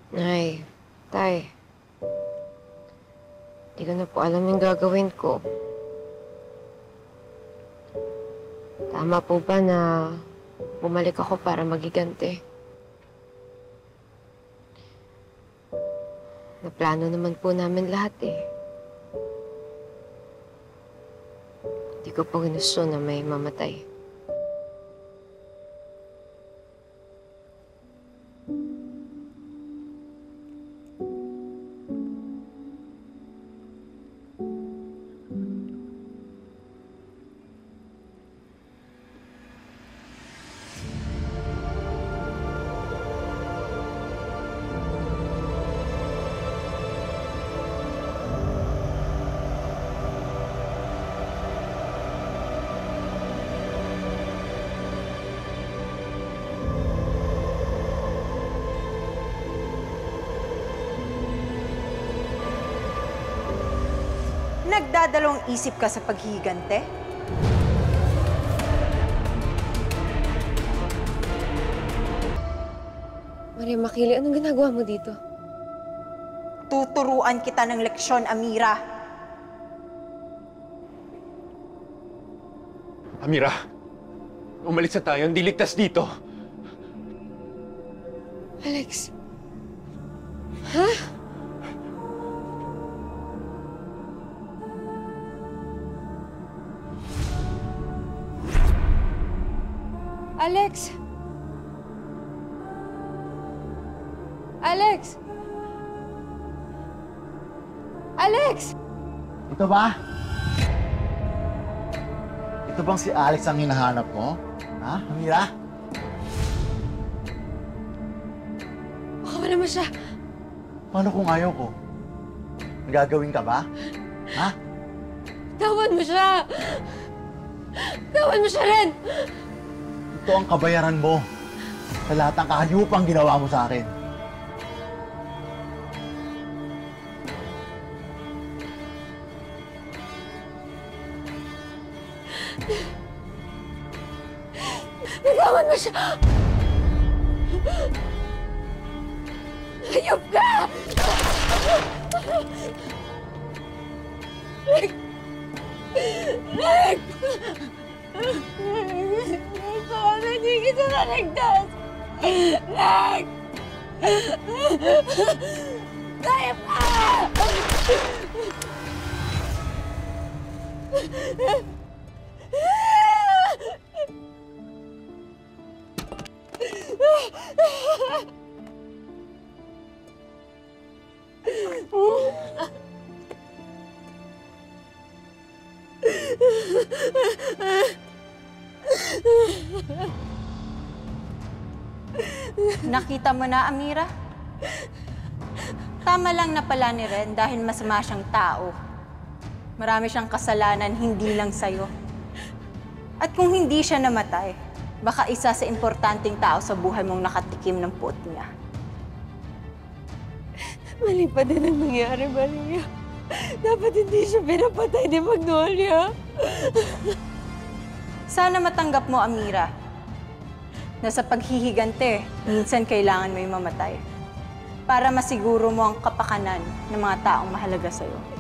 Nay, Tay, di ko na po alam yung gagawin ko. Tama po ba na bumalik ako para magiganti? Naplano naman po namin lahat eh. Hindi ko po ginusto na may mamatay. Nagdadalawang isip ka sa paghihigante? Maria Makili, anong ginagawa mo dito? Tuturuan kita ng leksyon, Amira. Amira, umalis na tayo. Hindi ligtas dito. Alex. Ha? Alex! Alex! Alex! Ito ba? Ito bang si Alex ang hinahanap mo? Ha, Amira? Baka wala naman siya. Paano kung ayaw ko? Nagagawin ka ba? Ha? Tawan mo siya! Tawan mo siya rin! Ito ang kabayaran mo sa lahat ng kahayupang ginawa mo sa akin. Bitawan mo siya! Hayop ka! Rick! Rick! Sana hindi kita naligtas! Rick! Hayop ka! Nakita mo na, Amira? Tama lang na pala ni Ren dahil masama siyang tao. Marami siyang kasalanan, hindi lang sa'yo. At kung hindi siya namatay, baka isa sa importanteng tao sa buhay mong nakatikim ng puot niya. Mali pa din ang nangyari, Maria. Dapat hindi siya pinapatay ni Magnolia. Sana matanggap mo, Amira, na sa paghihigante, minsan kailangan mo yung mamatay para masiguro mo ang kapakanan ng mga taong mahalaga sa'yo.